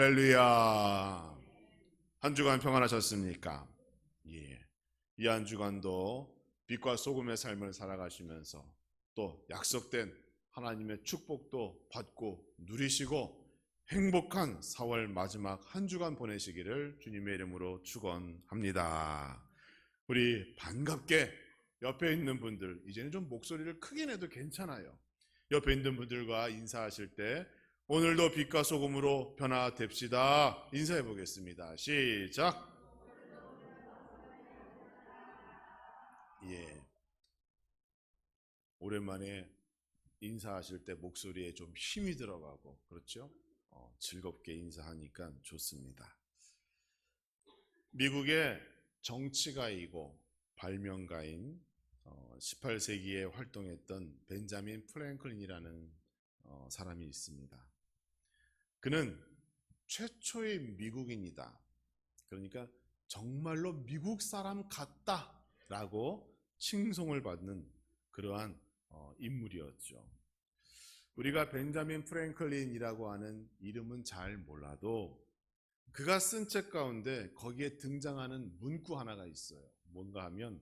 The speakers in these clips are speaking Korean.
할렐루야. 한 주간 평안하셨습니까? 예. 이 한 주간도 빛과 소금의 삶을 살아가시면서 또 약속된 하나님의 축복도 받고 누리시고 행복한 4월 마지막 한 주간 보내시기를 주님의 이름으로 축원합니다. 우리 반갑게 옆에 있는 분들, 이제는 좀 목소리를 크게 내도 괜찮아요. 옆에 있는 분들과 인사하실 때 오늘도 빛과 소금으로 변화됩시다. 인사해 보겠습니다. 시작. 예. 오랜만에 인사하실 때 목소리에 좀 힘이 들어가고 그렇죠? 즐겁게 인사하니까 좋습니다. 미국의 정치가이고 발명가인 18세기에 활동했던 벤자민 프랭클린이라는 사람이 있습니다. 그는 최초의 미국인이다. 그러니까 정말로 미국 사람 같다라고 칭송을 받는 그러한 인물이었죠. 우리가 벤자민 프랭클린이라고 하는 이름은 잘 몰라도 그가 쓴 책 가운데 거기에 등장하는 문구 하나가 있어요. 뭔가 하면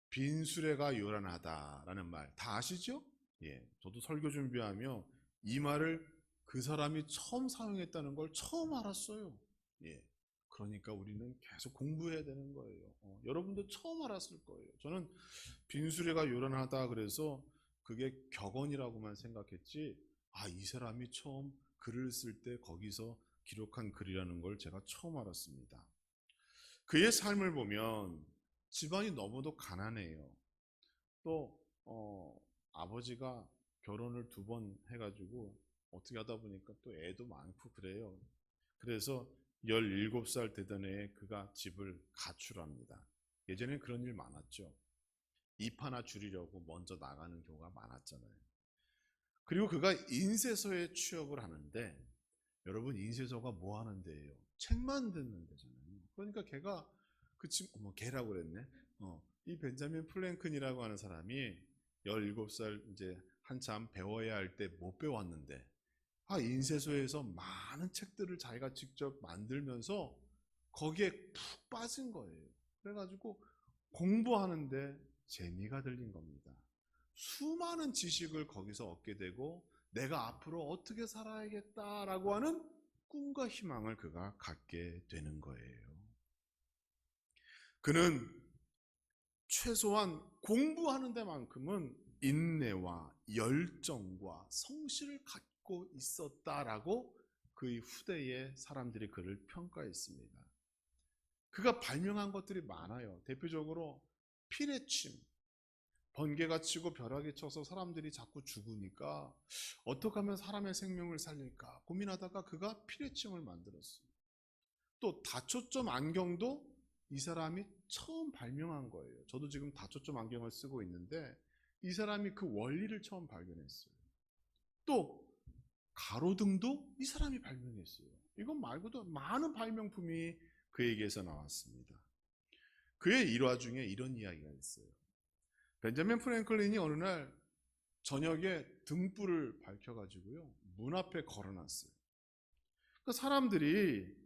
빈수레가 요란하다라는 말 다 아시죠? 예, 저도 설교 준비하며 이 말을 그 사람이 처음 사용했다는 걸 처음 알았어요. 예, 그러니까 우리는 계속 공부해야 되는 거예요. 여러분도 처음 알았을 거예요. 저는 빈수레가 요란하다 그래서 그게 격언이라고만 생각했지, 이 사람이 처음 글을 쓸 때 거기서 기록한 글이라는 걸 제가 처음 알았습니다. 그의 삶을 보면 집안이 너무도 가난해요. 또 아버지가 결혼을 2번 해가지고 어떻게 하다 보니까 또 애도 많고 그래요. 그래서 17살 되던 해에 그가 집을 가출합니다. 예전에 그런 일 많았죠. 입 하나 줄이려고 먼저 나가는 경우가 많았잖아요. 그리고 그가 인쇄소에 취업을 하는데, 여러분 인쇄소가 뭐 하는 데예요? 책 만드는 데잖아요. 그러니까 걔가 걔라고 그랬네. 이 벤자민 플랭큰이라고 하는 사람이 17살 이제 한참 배워야 할 때 못 배웠는데, 인쇄소에서 많은 책들을 자기가 직접 만들면서 거기에 푹 빠진 거예요. 그래가지고 공부하는데 재미가 들린 겁니다. 수많은 지식을 거기서 얻게 되고 내가 앞으로 어떻게 살아야겠다라고 하는 꿈과 희망을 그가 갖게 되는 거예요. 그는 최소한 공부하는 데만큼은 인내와 열정과 성실을 갖고 있었다라고 그의 후대의 사람들이 그를 평가했습니다. 그가 발명한 것들이 많아요. 대표적으로 피레침, 번개가 치고 벼락이 쳐서 사람들이 자꾸 죽으니까 어떻게 하면 사람의 생명을 살릴까 고민하다가 그가 피레침을 만들었어요. 또 다초점 안경도 이 사람이 처음 발명한 거예요. 저도 지금 다초점 안경을 쓰고 있는데 이 사람이 그 원리를 처음 발견했어요. 또 가로등도 이 사람이 발명했어요. 이것 말고도 많은 발명품이 그에게서 나왔습니다. 그의 일화 중에 이런 이야기가 있어요. 벤자민 프랭클린이 어느 날 저녁에 등불을 밝혀가지고요 문 앞에 걸어놨어요. 그 사람들이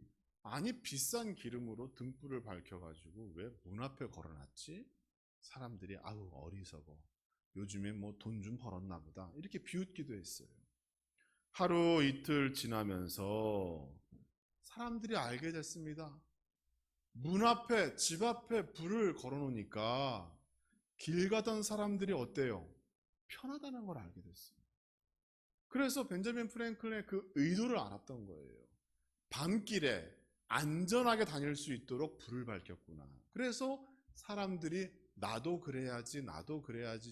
비싼 기름으로 등불을 밝혀가지고 왜 문 앞에 걸어놨지? 사람들이 어리석어. 요즘에 뭐 돈 좀 벌었나 보다. 이렇게 비웃기도 했어요. 하루 이틀 지나면서 사람들이 알게 됐습니다. 문 앞에, 집 앞에 불을 걸어놓으니까 길 가던 사람들이 어때요? 편하다는 걸 알게 됐어요. 그래서 벤자민 프랭클린의 그 의도를 알았던 거예요. 밤길에 안전하게 다닐 수 있도록 불을 밝혔구나. 그래서 사람들이 나도 그래야지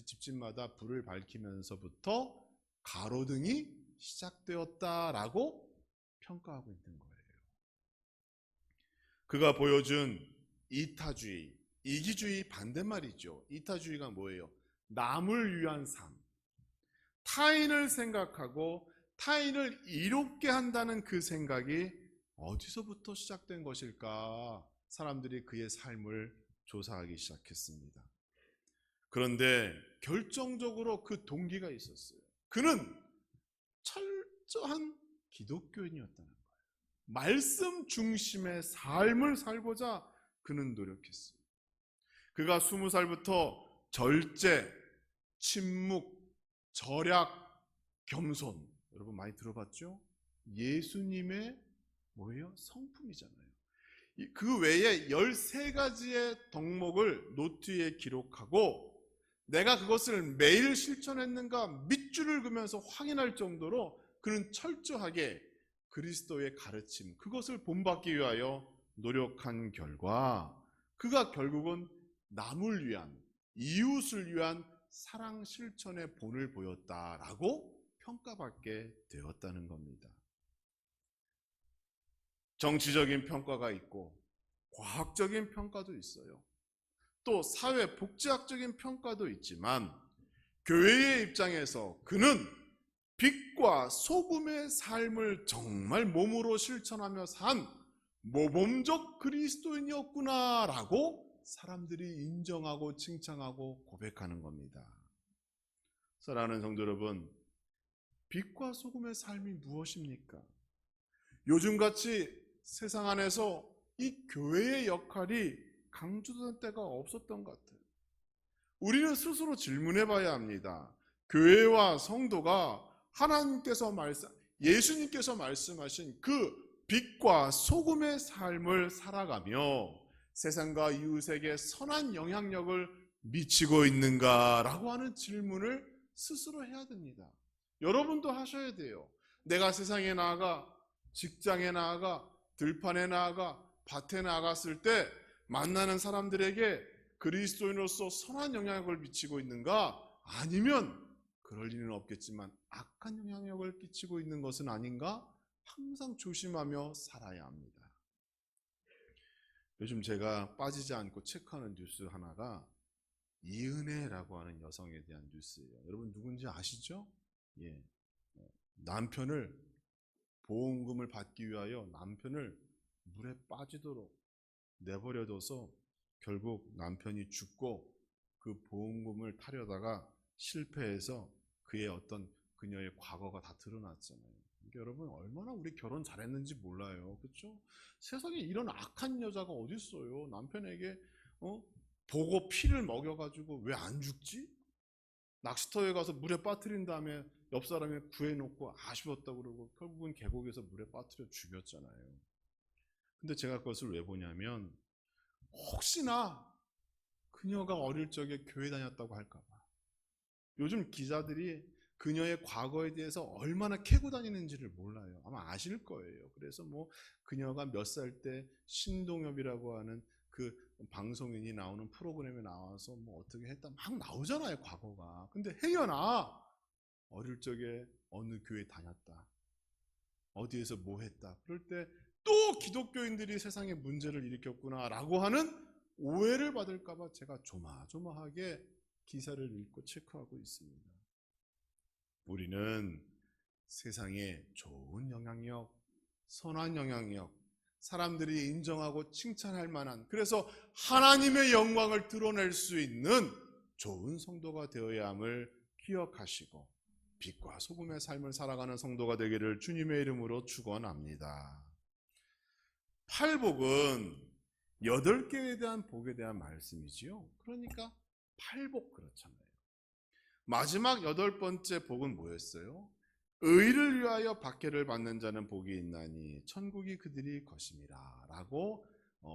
집집마다 불을 밝히면서부터 가로등이 시작되었다라고 평가하고 있는 거예요. 그가 보여준 이타주의, 이기주의 반대말이죠. 이타주의가 뭐예요? 남을 위한 삶. 타인을 생각하고 타인을 이롭게 한다는 그 생각이 어디서부터 시작된 것일까? 사람들이 그의 삶을 조사하기 시작했습니다. 그런데 결정적으로 그 동기가 있었어요. 그는 철저한 기독교인이었다는 거예요. 말씀 중심의 삶을 살고자 그는 노력했어요. 그가 20살부터 절제, 침묵, 절약, 겸손, 여러분 많이 들어봤죠? 예수님의 뭐예요? 성품이잖아요. 그 외에 13가지의 덕목을 노트에 기록하고 내가 그것을 매일 실천했는가 밑줄을 그으면서 확인할 정도로 그는 철저하게 그리스도의 가르침, 그것을 본받기 위하여 노력한 결과 그가 결국은 남을 위한, 이웃을 위한 사랑 실천의 본을 보였다라고 평가받게 되었다는 겁니다. 정치적인 평가가 있고 과학적인 평가도 있어요. 또 사회 복지학적인 평가도 있지만 교회의 입장에서 그는 빛과 소금의 삶을 정말 몸으로 실천하며 산 모범적 그리스도인이었구나라고 사람들이 인정하고 칭찬하고 고백하는 겁니다. 사랑하는 성도 여러분, 빛과 소금의 삶이 무엇입니까? 요즘같이 세상 안에서 이 교회의 역할이 강조된 때가 없었던 것 같아요. 우리는 스스로 질문해 봐야 합니다. 교회와 성도가 예수님께서 말씀하신 그 빛과 소금의 삶을 살아가며 세상과 이웃에게 선한 영향력을 미치고 있는가라고 하는 질문을 스스로 해야 됩니다. 여러분도 하셔야 돼요. 내가 세상에 나아가, 직장에 나아가, 들판에 나아가, 밭에 나아갔을 때 만나는 사람들에게 그리스도인으로서 선한 영향력을 미치고 있는가? 아니면 그럴 리는 없겠지만 악한 영향력을 끼치고 있는 것은 아닌가? 항상 조심하며 살아야 합니다. 요즘 제가 빠지지 않고 체크하는 뉴스 하나가 이은혜라고 하는 여성에 대한 뉴스예요. 여러분 누군지 아시죠? 예. 남편을 보험금을 받기 위하여 남편을 물에 빠지도록 내버려둬서 결국 남편이 죽고 그 보험금을 타려다가 실패해서 그의 어떤 그녀의 과거가 다 드러났잖아요. 그러니까 여러분 얼마나 우리 결혼 잘했는지 몰라요. 그렇죠? 세상에 이런 악한 여자가 어디 있어요. 남편에게 보고 피를 먹여가지고 왜 안 죽지? 낚시터에 가서 물에 빠뜨린 다음에 옆 사람이 구해놓고 아쉬웠다고 그러고 결국은 계곡에서 물에 빠뜨려 죽였잖아요. 근데 제가 그것을 왜 보냐면 혹시나 그녀가 어릴 적에 교회 다녔다고 할까 봐. 요즘 기자들이 그녀의 과거에 대해서 얼마나 캐고 다니는지를 몰라요. 아마 아실 거예요. 그래서 뭐 그녀가 몇 살 때 신동엽이라고 하는 그 방송인이 나오는 프로그램에 나와서 뭐 어떻게 했다 막 나오잖아요, 과거가. 근데 행여나 어릴 적에 어느 교회 다녔다, 어디에서 뭐 했다, 그럴 때 또 기독교인들이 세상에 문제를 일으켰구나라고 하는 오해를 받을까봐 제가 조마조마하게 기사를 읽고 체크하고 있습니다. 우리는 세상에 좋은 영향력, 선한 영향력, 사람들이 인정하고 칭찬할 만한, 그래서 하나님의 영광을 드러낼 수 있는 좋은 성도가 되어야 함을 기억하시고 빛과 소금의 삶을 살아가는 성도가 되기를 주님의 이름으로 축원합니다. 팔복은 8개에 대한 복에 대한 말씀이지요. 그러니까 팔복 그렇잖아요. 마지막 8번째 복은 뭐였어요? 의를 위하여 박해를 받는 자는 복이 있나니 천국이 그들이 것임이라 라고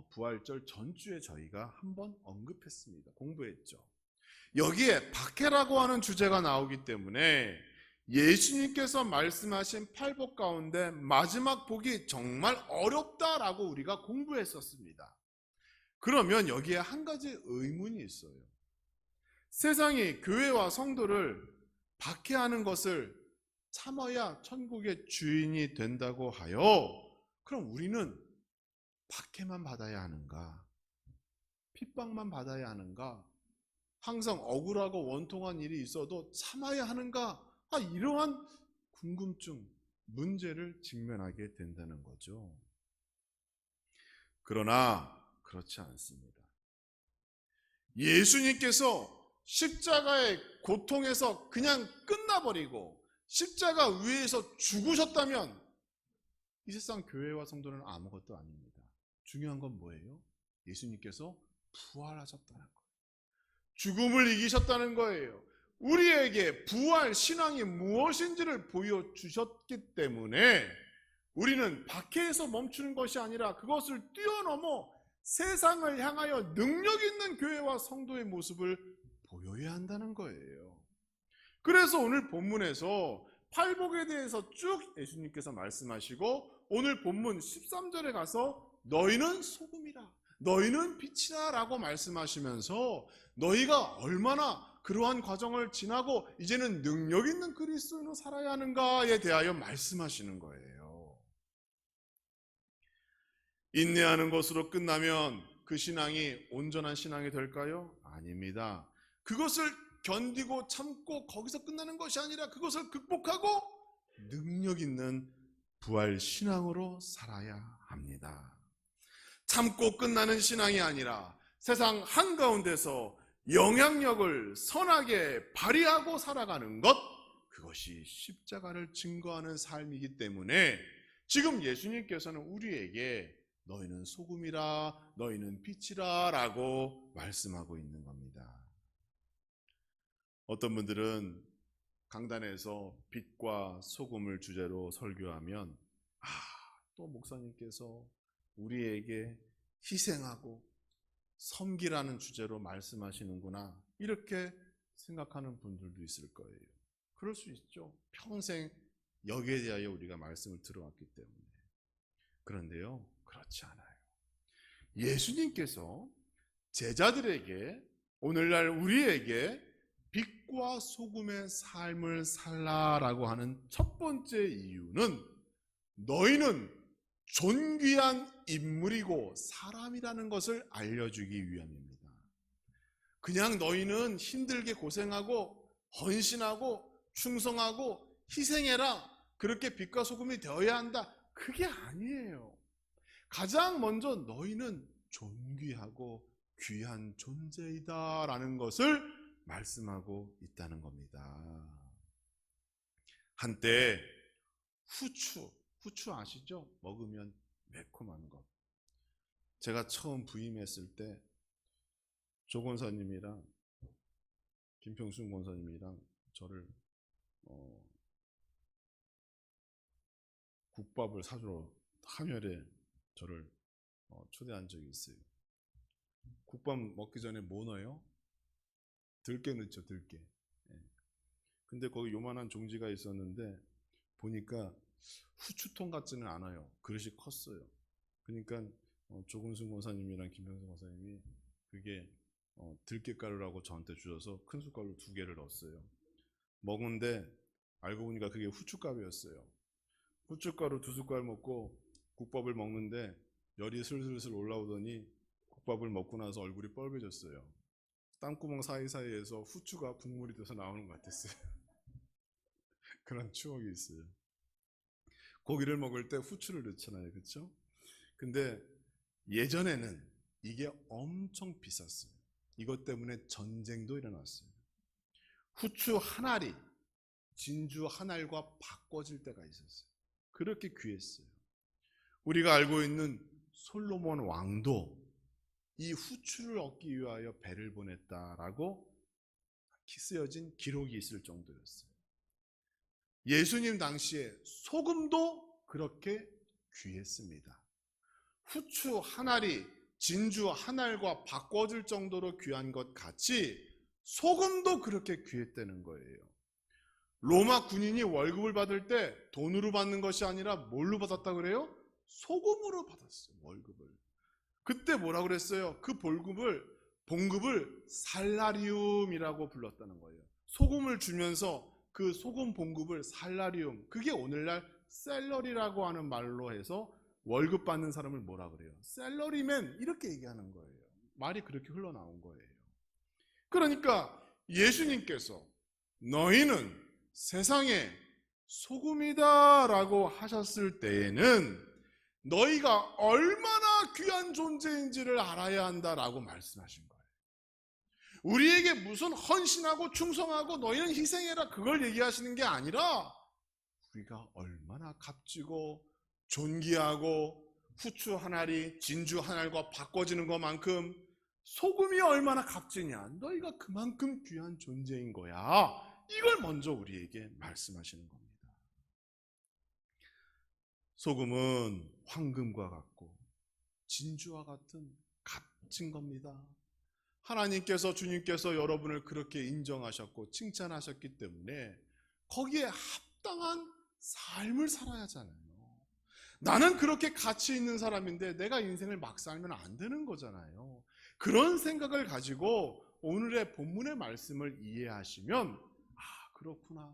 부활절 전주에 저희가 한번 언급했습니다. 공부했죠. 여기에 박해라고 하는 주제가 나오기 때문에 예수님께서 말씀하신 팔복 가운데 마지막 복이 정말 어렵다라고 우리가 공부했었습니다. 그러면 여기에 한 가지 의문이 있어요. 세상이 교회와 성도를 박해하는 것을 참아야 천국의 주인이 된다고 하여, 그럼 우리는 박해만 받아야 하는가? 핍박만 받아야 하는가? 항상 억울하고 원통한 일이 있어도 참아야 하는가? 이러한 궁금증, 문제를 직면하게 된다는 거죠. 그러나 그렇지 않습니다. 예수님께서 십자가의 고통에서 그냥 끝나버리고 십자가 위에서 죽으셨다면 이 세상 교회와 성도는 아무것도 아닙니다. 중요한 건 뭐예요? 예수님께서 부활하셨다는 거예요. 죽음을 이기셨다는 거예요. 우리에게 부활 신앙이 무엇인지를 보여주셨기 때문에 우리는 박해에서 멈추는 것이 아니라 그것을 뛰어넘어 세상을 향하여 능력 있는 교회와 성도의 모습을 보여야 한다는 거예요. 그래서 오늘 본문에서 팔복에 대해서 쭉 예수님께서 말씀하시고 오늘 본문 13절에 가서 너희는 소금이라, 너희는 빛이다 라고 말씀하시면서 너희가 얼마나 그러한 과정을 지나고 이제는 능력 있는 그리스도인으로 살아야 하는가에 대하여 말씀하시는 거예요. 인내하는 것으로 끝나면 그 신앙이 온전한 신앙이 될까요? 아닙니다. 그것을 견디고 참고 거기서 끝나는 것이 아니라 그것을 극복하고 능력 있는 부활 신앙으로 살아야 합니다. 참고 끝나는 신앙이 아니라 세상 한가운데서 영향력을 선하게 발휘하고 살아가는 것, 그것이 십자가를 증거하는 삶이기 때문에 지금 예수님께서는 우리에게 너희는 소금이라, 너희는 빛이라 라고 말씀하고 있는 겁니다. 어떤 분들은 강단에서 빛과 소금을 주제로 설교하면 또 목사님께서 우리에게 희생하고 섬기라는 주제로 말씀하시는구나 이렇게 생각하는 분들도 있을 거예요. 그럴 수 있죠. 평생 여기에 대하여 우리가 말씀을 들어왔기 때문에. 그런데요, 그렇지 않아요. 예수님께서 제자들에게 오늘날 우리에게 빛과 소금의 삶을 살라라고 하는 첫 번째 이유는 너희는 존귀한 인물이고 사람이라는 것을 알려주기 위함입니다. 그냥 너희는 힘들게 고생하고 헌신하고 충성하고 희생해라, 그렇게 빛과 소금이 되어야 한다, 그게 아니에요. 가장 먼저 너희는 존귀하고 귀한 존재이다 라는 것을 말씀하고 있다는 겁니다. 한때 후추 아시죠? 먹으면 매콤한 것. 제가 처음 부임했을 때 조 권사님이랑 김평순 권사님이랑 저를 국밥을 사주러 함열에 저를 초대한 적이 있어요. 국밥 먹기 전에 뭐 넣어요? 들깨 넣죠, 들깨. 근데 거기 요만한 종지가 있었는데 보니까 후추통 같지는 않아요. 그릇이 컸어요. 그러니까 조근순 권사님이랑 김평순 권사님이 그게 들깨가루라고 저한테 주셔서 큰 숟갈로 2개를 넣었어요. 먹는데 알고 보니까 그게 후춧가루였어요. 후춧가루 2숟갈 먹고 국밥을 먹는데 열이 슬슬슬 올라오더니 국밥을 먹고 나서 얼굴이 뻘개졌어요. 땀구멍 사이사이에서 후추가 국물이 돼서 나오는 것 같았어요. 그런 추억이 있어요. 고기를 먹을 때 후추를 넣잖아요, 그렇죠? 근데 예전에는 이게 엄청 비쌌어요. 이것 때문에 전쟁도 일어났어요. 후추 한 알이 진주 한 알과 바꿔질 때가 있었어요. 그렇게 귀했어요. 우리가 알고 있는 솔로몬 왕도 이 후추를 얻기 위하여 배를 보냈다라고 쓰여진 기록이 있을 정도였어요. 예수님 당시에 소금도 그렇게 귀했습니다. 후추 한 알이 진주 한 알과 바꿔질 정도로 귀한 것 같이 소금도 그렇게 귀했다는 거예요. 로마 군인이 월급을 받을 때 돈으로 받는 것이 아니라 뭘로 받았다 그래요? 소금으로 받았어요, 월급을. 그때 뭐라 그랬어요? 그 봉급을 살라리움이라고 불렀다는 거예요. 소금을 주면서 그 소금 봉급을 살라리움, 그게 오늘날 셀러리라고 하는 말로 해서 월급 받는 사람을 뭐라 그래요? 셀러리맨, 이렇게 얘기하는 거예요. 말이 그렇게 흘러나온 거예요. 그러니까 예수님께서 너희는 세상의 소금이다 라고 하셨을 때에는 너희가 얼마나 귀한 존재인지를 알아야 한다라고 말씀하신 거예요. 우리에게 무슨 헌신하고 충성하고 너희는 희생해라 그걸 얘기하시는 게 아니라 우리가 얼마나 값지고 존귀하고 후추 한 알이 진주 한 알과 바꿔지는 것만큼 소금이 얼마나 값지냐, 너희가 그만큼 귀한 존재인 거야. 이걸 먼저 우리에게 말씀하시는 겁니다. 소금은 황금과 같고 진주와 같은 값진 겁니다. 하나님께서, 주님께서 여러분을 그렇게 인정하셨고 칭찬하셨기 때문에 거기에 합당한 삶을 살아야 하잖아요. 나는 그렇게 가치 있는 사람인데 내가 인생을 막 살면 안 되는 거잖아요. 그런 생각을 가지고 오늘의 본문의 말씀을 이해하시면, 그렇구나,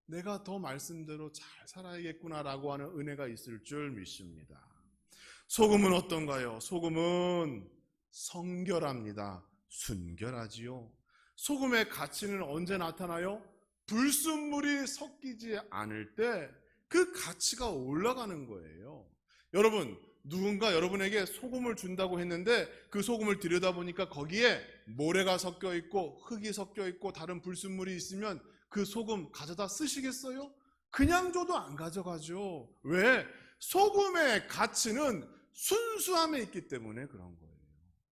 내가 더 말씀대로 잘 살아야겠구나라고 하는 은혜가 있을 줄 믿습니다. 소금은 어떤가요? 소금은 성결합니다. 순결하지요. 소금의 가치는 언제 나타나요? 불순물이 섞이지 않을 때 그 가치가 올라가는 거예요. 여러분, 누군가 여러분에게 소금을 준다고 했는데 그 소금을 들여다보니까 거기에 모래가 섞여 있고 흙이 섞여 있고 다른 불순물이 있으면 그 소금 가져다 쓰시겠어요? 그냥 줘도 안 가져가죠. 왜? 소금의 가치는 순수함에 있기 때문에 그런 거예요.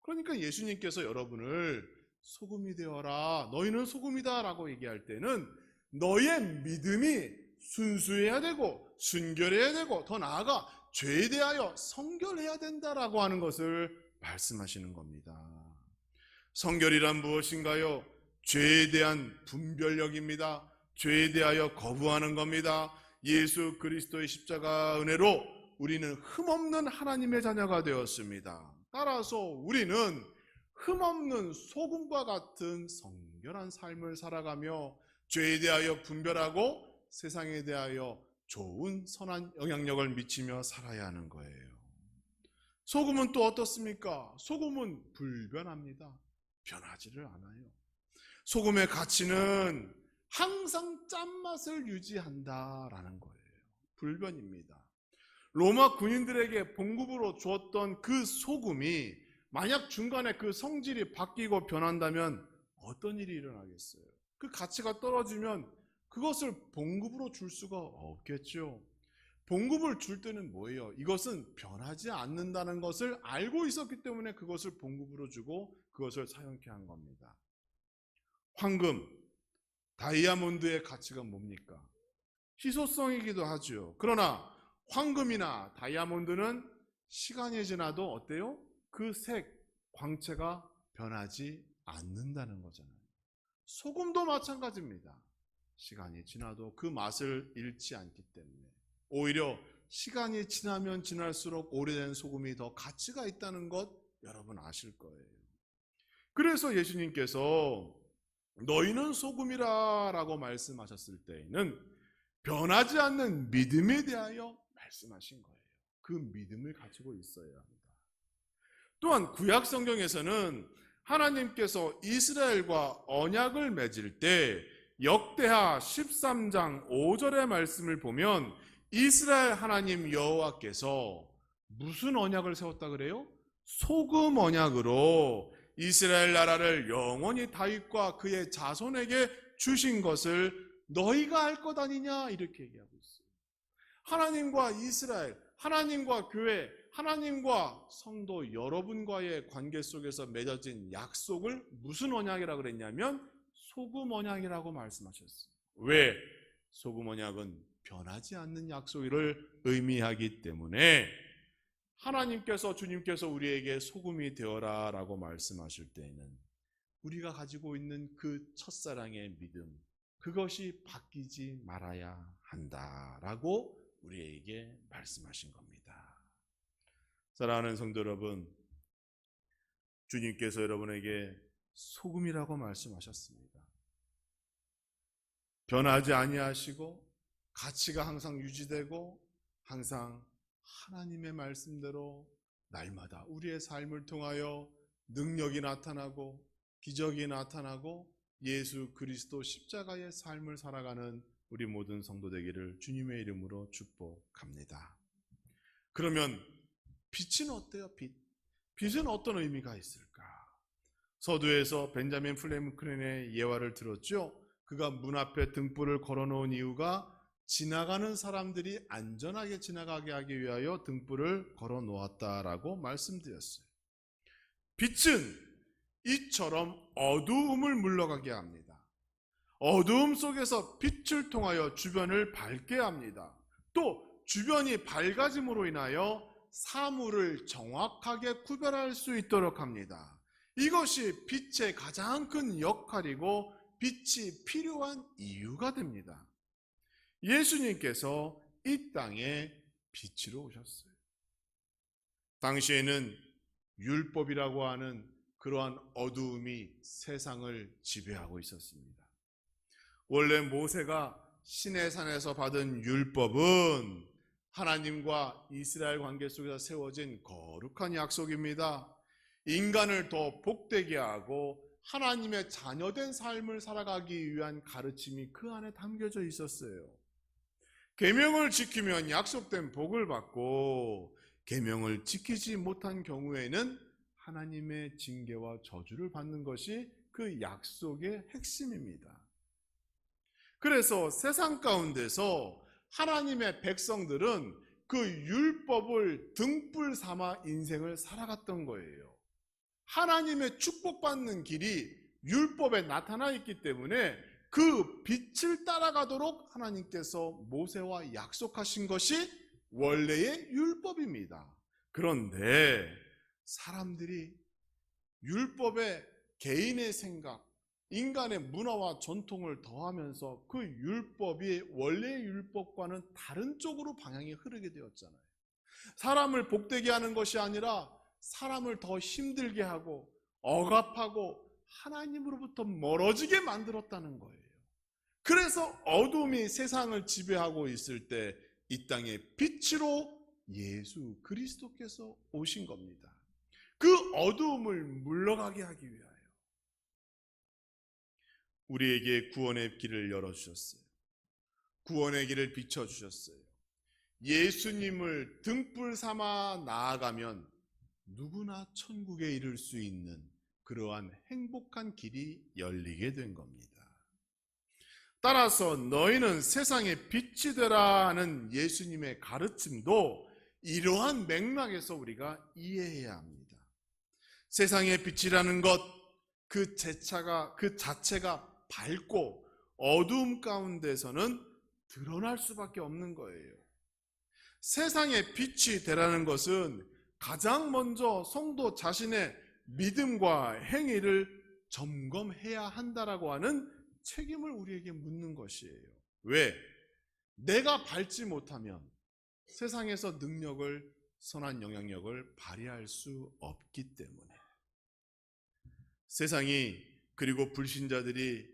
그러니까 예수님께서 여러분을 소금이 되어라, 너희는 소금이다 라고 얘기할 때는 너의 믿음이 순수해야 되고 순결해야 되고 더 나아가 죄에 대하여 성결해야 된다라고 하는 것을 말씀하시는 겁니다. 성결이란 무엇인가요? 죄에 대한 분별력입니다. 죄에 대하여 거부하는 겁니다. 예수 그리스도의 십자가 은혜로 우리는 흠없는 하나님의 자녀가 되었습니다. 따라서 우리는 흠없는 소금과 같은 성결한 삶을 살아가며 죄에 대하여 분별하고 세상에 대하여 좋은 선한 영향력을 미치며 살아야 하는 거예요. 소금은 또 어떻습니까? 소금은 불변합니다. 변하지를 않아요. 소금의 가치는 항상 짠맛을 유지한다라는 거예요. 불변입니다. 로마 군인들에게 봉급으로 주었던 그 소금이 만약 중간에 그 성질이 바뀌고 변한다면 어떤 일이 일어나겠어요? 그 가치가 떨어지면 그것을 봉급으로 줄 수가 없겠죠. 봉급을 줄 때는 뭐예요? 이것은 변하지 않는다는 것을 알고 있었기 때문에 그것을 봉급으로 주고 그것을 사용케 한 겁니다. 황금, 다이아몬드의 가치가 뭡니까? 희소성이기도 하죠. 그러나 황금이나 다이아몬드는 시간이 지나도 어때요? 그 색, 광채가 변하지 않는다는 거잖아요. 소금도 마찬가지입니다. 시간이 지나도 그 맛을 잃지 않기 때문에 오히려 시간이 지나면 지날수록 오래된 소금이 더 가치가 있다는 것 여러분 아실 거예요. 그래서 예수님께서 너희는 소금이라 라고 말씀하셨을 때에는 변하지 않는 믿음에 대하여 말씀하신 거예요. 그 믿음을 가지고 있어야 합니다. 또한 구약 성경에서는 하나님께서 이스라엘과 언약을 맺을 때 역대하 13장 5절의 말씀을 보면 이스라엘 하나님 여호와께서 무슨 언약을 세웠다 그래요? 소금 언약으로 이스라엘 나라를 영원히 다윗과 그의 자손에게 주신 것을 너희가 알 것 아니냐 이렇게 얘기하고 있어요. 하나님과 이스라엘, 하나님과 교회, 하나님과 성도 여러분과의 관계 속에서 맺어진 약속을 무슨 언약이라고 그랬냐면 소금 언약이라고 말씀하셨어요. 왜? 소금 언약은 변하지 않는 약속을 의미하기 때문에 하나님께서, 주님께서 우리에게 소금이 되어라 라고 말씀하실 때에는 우리가 가지고 있는 그 첫사랑의 믿음, 그것이 바뀌지 말아야 한다라고 우리에게 말씀하신 겁니다. 사랑하는 성도 여러분, 주님께서 여러분에게 소금이라고 말씀하셨습니다. 변하지 아니하시고 가치가 항상 유지되고 항상 하나님의 말씀대로 날마다 우리의 삶을 통하여 능력이 나타나고 기적이 나타나고 예수 그리스도 십자가의 삶을 살아가는 우리 모든 성도 되기를 주님의 이름으로 축복합니다. 그러면 빛은 어때요? 빛은 어떤 의미가 있을까? 서두에서 벤자민 프랭클린의 예화를 들었죠. 그가 문 앞에 등불을 걸어놓은 이유가 지나가는 사람들이 안전하게 지나가게 하기 위하여 등불을 걸어 놓았다라고 말씀드렸어요. 빛은 이처럼 어두움을 물러가게 합니다. 어두움 속에서 빛을 통하여 주변을 밝게 합니다. 또 주변이 밝아짐으로 인하여 사물을 정확하게 구별할 수 있도록 합니다. 이것이 빛의 가장 큰 역할이고 빛이 필요한 이유가 됩니다. 예수님께서 이 땅에 빛으로 오셨어요. 당시에는 율법이라고 하는 그러한 어두움이 세상을 지배하고 있었습니다. 원래 모세가 시내산에서 받은 율법은 하나님과 이스라엘 관계 속에서 세워진 거룩한 약속입니다. 인간을 더 복되게 하고 하나님의 자녀된 삶을 살아가기 위한 가르침이 그 안에 담겨져 있었어요. 계명을 지키면 약속된 복을 받고 계명을 지키지 못한 경우에는 하나님의 징계와 저주를 받는 것이 그 약속의 핵심입니다. 그래서 세상 가운데서 하나님의 백성들은 그 율법을 등불 삼아 인생을 살아갔던 거예요. 하나님의 축복받는 길이 율법에 나타나 있기 때문에 그 빛을 따라가도록 하나님께서 모세와 약속하신 것이 원래의 율법입니다. 그런데 사람들이 율법에 개인의 생각, 인간의 문화와 전통을 더하면서 그 율법이 원래의 율법과는 다른 쪽으로 방향이 흐르게 되었잖아요. 사람을 복되게 하는 것이 아니라 사람을 더 힘들게 하고 억압하고 하나님으로부터 멀어지게 만들었다는 거예요. 그래서 어둠이 세상을 지배하고 있을 때 이 땅에 빛으로 예수 그리스도께서 오신 겁니다. 그 어두움을 물러가게 하기 위하여 우리에게 구원의 길을 열어주셨어요. 구원의 길을 비춰주셨어요. 예수님을 등불 삼아 나아가면 누구나 천국에 이를 수 있는 그러한 행복한 길이 열리게 된 겁니다. 따라서 너희는 세상의 빛이 되라 하는 예수님의 가르침도 이러한 맥락에서 우리가 이해해야 합니다. 세상의 빛이라는 것, 그 자체가 밝고 어두움 가운데서는 드러날 수밖에 없는 거예요. 세상의 빛이 되라는 것은 가장 먼저 성도 자신의 믿음과 행위를 점검해야 한다라고 하는 책임을 우리에게 묻는 것이에요. 왜? 내가 밝지 못하면 세상에서 선한 영향력을 발휘할 수 없기 때문에. 세상이 그리고 불신자들이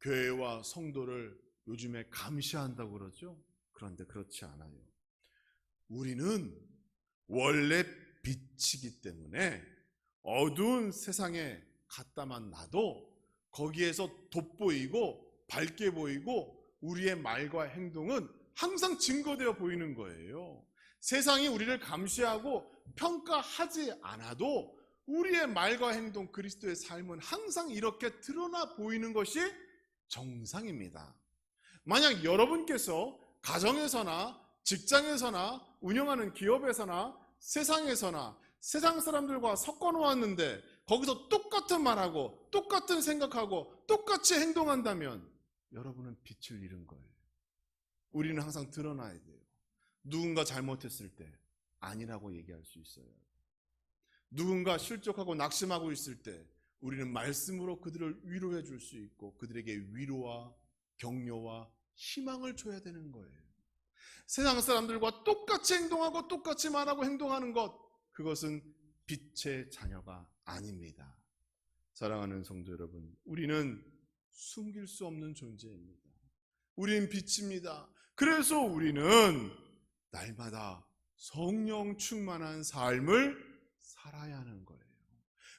교회와 성도를 요즘에 감시한다고 그러죠? 그런데 그렇지 않아요. 우리는 원래 빛이기 때문에 어두운 세상에 갖다만 놔도 거기에서 돋보이고 밝게 보이고 우리의 말과 행동은 항상 증거되어 보이는 거예요. 세상이 우리를 감시하고 평가하지 않아도 우리의 말과 행동, 그리스도의 삶은 항상 이렇게 드러나 보이는 것이 정상입니다. 만약 여러분께서 가정에서나 직장에서나 운영하는 기업에서나 세상에서나 세상 사람들과 섞어 놓았는데 거기서 똑같은 말하고 똑같은 생각하고 똑같이 행동한다면 여러분은 빛을 잃은 거예요. 우리는 항상 드러나야 돼요. 누군가 잘못했을 때 아니라고 얘기할 수 있어요. 누군가 실족하고 낙심하고 있을 때 우리는 말씀으로 그들을 위로해 줄 수 있고 그들에게 위로와 격려와 희망을 줘야 되는 거예요. 세상 사람들과 똑같이 행동하고 똑같이 말하고 행동하는 것, 그것은 빛의 자녀가 아닙니다. 사랑하는 성도 여러분, 우리는 숨길 수 없는 존재입니다. 우리는 빛입니다. 그래서 우리는 날마다 성령 충만한 삶을 살아야 하는 거예요.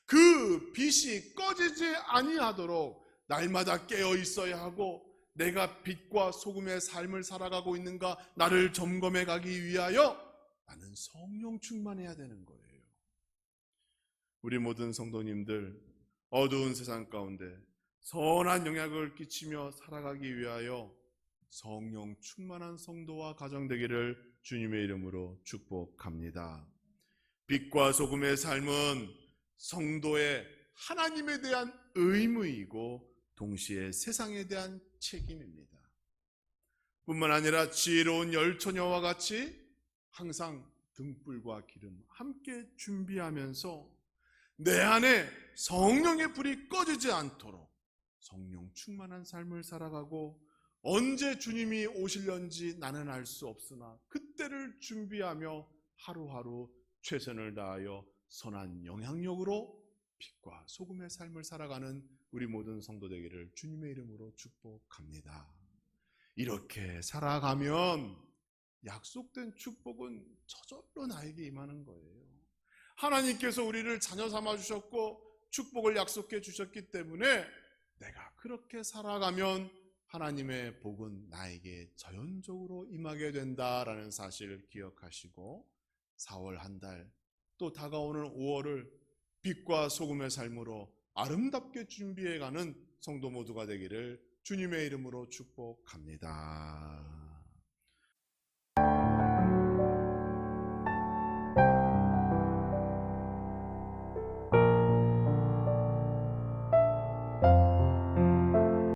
그 빛이 꺼지지 아니하도록 날마다 깨어 있어야 하고 내가 빛과 소금의 삶을 살아가고 있는가 나를 점검해 가기 위하여 나는 성령 충만해야 되는 거예요. 우리 모든 성도님들 어두운 세상 가운데 선한 영향을 끼치며 살아가기 위하여 성령 충만한 성도와 가정 되기를 주님의 이름으로 축복합니다. 빛과 소금의 삶은 성도의 하나님에 대한 의무이고 동시에 세상에 대한 책임입니다. 뿐만 아니라 지혜로운 열처녀와 같이 항상 등불과 기름 함께 준비하면서 내 안에 성령의 불이 꺼지지 않도록 성령 충만한 삶을 살아가고, 언제 주님이 오실런지 나는 알 수 없으나 그때를 준비하며 하루하루 최선을 다하여 선한 영향력으로 빛과 소금의 삶을 살아가는 우리 모든 성도 되기를 주님의 이름으로 축복합니다. 이렇게 살아가면 약속된 축복은 저절로 나에게 임하는 거예요. 하나님께서 우리를 자녀 삼아 주셨고 축복을 약속해 주셨기 때문에 내가 그렇게 살아가면 하나님의 복은 나에게 자연적으로 임하게 된다라는 사실을 기억하시고 4월 한 달, 또 다가오는 5월을 빛과 소금의 삶으로 아름답게 준비해가는 성도 모두가 되기를 주님의 이름으로 축복합니다.